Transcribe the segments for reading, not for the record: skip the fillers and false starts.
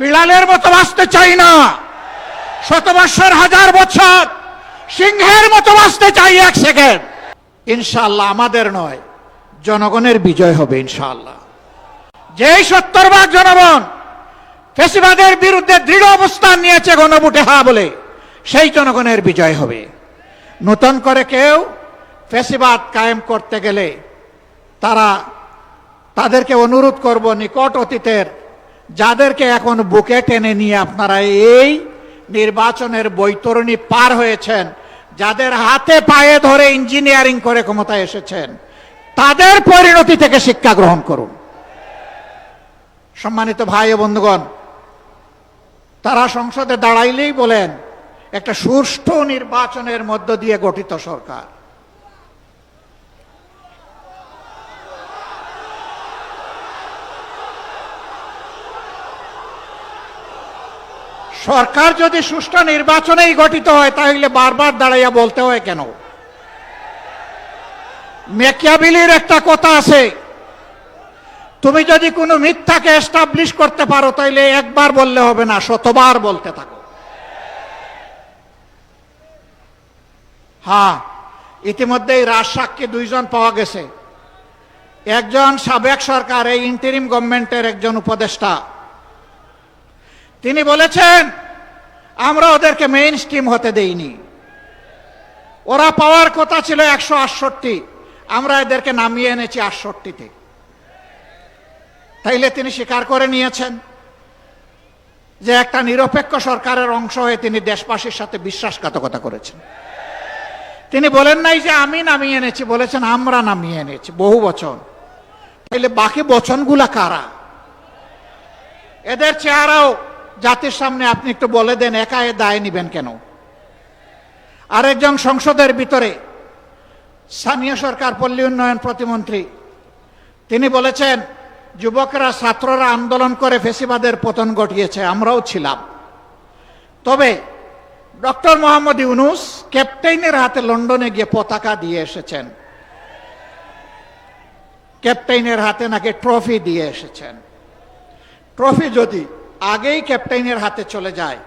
বিড়ালের মতো বাঁচতে চাই না, শত বৎসর হাজার বছর সিংহের মতো বাঁচতে চাই এক সেকেন্ড। ইনশাআল্লাহ আমাদের নয়, জনগণের বিজয় হবে ইনশাআল্লাহ। যেই 70% জনগণ ফ্যাসিবাদের বিরুদ্ধে দৃঢ় অবস্থান নিয়েছে গণভোটে হা বলে, সেই জনগণের বিজয় হবে। নতুন করে কেউ ফ্যাসিবাদ কায়েম করতে গেলে তাদেরকে অনুরোধ করব, নিকট অতীতের যাদেরকে এখন বুকে টেনে নিয়ে আপনারা এই নির্বাচনের বৈতরণী পার হয়েছেন, যাদের হাতে পায়ে ধরে ইঞ্জিনিয়ারিং করে ক্ষমতায় এসেছেন, তাদের পরিণতি থেকে শিক্ষা গ্রহণ করুন। সম্মানিত ভাই ও বন্ধুগণ, তারা সংসদে দাঁড়াইলেই বলেন একটা সুষ্ঠু নির্বাচনের মধ্য দিয়ে গঠিত সরকার। সরকার যদি সুষ্ঠু নির্বাচনেই গঠিত হয়, তাহলে বারবার দাঁড়াইয়া বলতে হয় কেন? ম্যাকিয়াভেলির একটা কথা আছে, তুমি যদি কোনো মিথ্যাকে এস্টাবলিশ করতে পারো তাহলে একবার বললে হবে না, শতবার বলতে থাকো। হ্যাঁ, ইতিমধ্যেই রাজসাক্ষী 2 জন পাওয়া গেছে। একজন সাবেক সরকার, এই ইন্টারিম গভর্নমেন্টের একজন উপদেষ্টা, তিনি বলেছেন আমরা ওদেরকে মেইন স্ট্রিম হতে দেইনি, ওরা পাওয়ার কথা ছিল 168, আমরা এদেরকে নামিয়ে এনেছি 68-তে। তাইলে তিনি স্বীকার করে নিয়েছেন যে একটা নিরপেক্ষ সরকারের অংশ হয়ে তিনি দেশবাসীর সাথে বিশ্বাসঘাতকতা করেছেন। তিনি বলেন নাই যে আমি নামিয়ে এনেছি, বলেছেন আমরা নামিয়ে এনেছি, বহু বচন। তাইলে বাকি বচনগুলা কারা? এদের চেহারাও জাতির সামনে আপনি একটু বলে দেন, একা এ দায় নিবেন কেন? আরেকজন সংসদের ভিতরে স্থানীয় সরকার পল্লী উন্নয়ন প্রতিমন্ত্রী, তিনি বলেছেন যুবকরা ছাত্ররা আন্দোলন করে ফ্যাসিবাদের পতন ঘটিয়েছে, আমরাও ছিলাম। তবে ডক্টর মোহাম্মদ ইউনূস ক্যাপ্টেইনের হাতে লন্ডনে গিয়ে পতাকা দিয়ে এসেছেন, ক্যাপ্টেইনের হাতে নাকি ট্রফি দিয়ে এসেছেন। ট্রফি যদি আগেই ক্যাপ্টেইনের হাতে চলে যায়,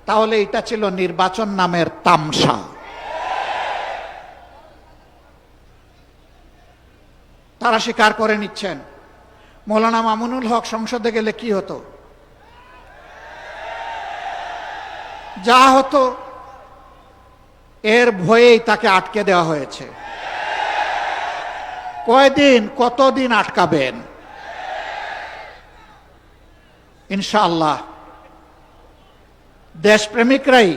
তাহলে এটা ছিল নির্বাচন নামের তামসা। তারা স্বীকার করে নিচ্ছেন মৌলানা মামুনুল হক সংসদে গেলে কি হতো? যা হতো এর ভয়েই তাকে আটকে দেওয়া হয়েছে। কয়দিন, কতদিন আটকাবেন? ইনশাআল্লাহ দেশপ্রেমিকরাই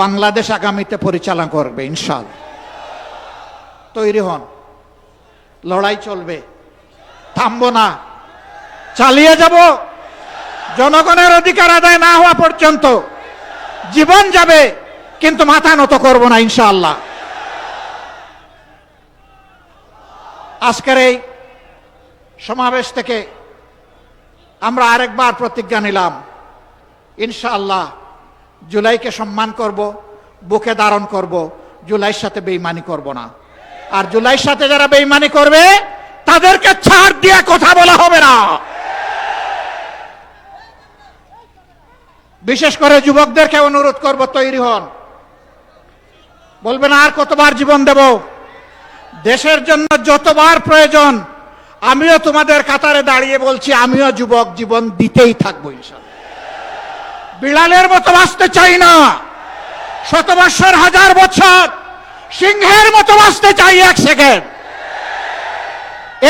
বাংলাদেশ আগামীতে পরিচালনা করবে ইনশাআল্লাহ। তৈরি হন, লড়াই চলবে, থামবো না, চালিয়ে যাব। জনগণের অধিকার আদায় না হওয়া পর্যন্ত জীবন যাবে, কিন্তু মাথা নত করব না ইনশাআল্লাহ। আজকের এই সমাবেশ থেকে আমরা আরেকবার প্রতিজ্ঞা নিলাম, ইনশাআল্লাহ জুলাইকে সম্মান করব, বুকে ধারণ করব, জুলাইয়ের সাথে বেঈমানি করব না। আর জুলাইয়ের সাথে যারা বেঈমানি করবে তাদেরকে ছাড় দিয়ে কথা বলা হবে না। বিশেষ করে যুবকদেরকে অনুরোধ করব, তৈরি হন। বলবেন আর কতবার জীবন দেব? দেশের জন্য যতবার প্রয়োজন আমিও তোমাদের কাতারে দাঁড়িয়ে বলছি, আমিও যুবক, জীবন দিতেই থাকবো ইনশাআল্লাহ। বিড়ালের মতো বাঁচতে চাই না, শত বৎসর হাজার বছর সিংহের মতো বাঁচতে চাই এক সেকেন্ড।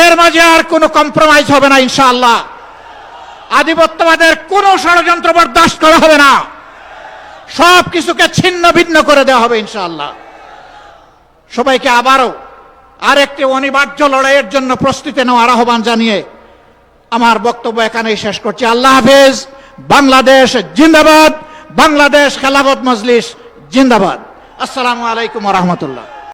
এর মাঝে আর কোনো কম্প্রোমাইজ হবে না ইনশাআল্লাহ। আধিপত্যবাদের কোনো ষড়যন্ত্র বরদাস্ত করা হবে না, সব কিছুকে ছিন্ন ভিন্ন করে দেওয়া হবে ইনশাআল্লাহ। সবাইকে আবারও আরেকটি অনিবার্য লড়াইয়ের জন্য প্রস্তুতি নেওয়ার আহ্বান জানিয়ে আমার বক্তব্য এখানেই শেষ করছি। আল্লাহ হাফেজ। বাংলাদেশ জিন্দাবাদ, বাংলাদেশ খেলাফত মজলিস জিন্দাবাদ। আসসালামু আলাইকুম ওয়া রাহমাতুল্লাহ।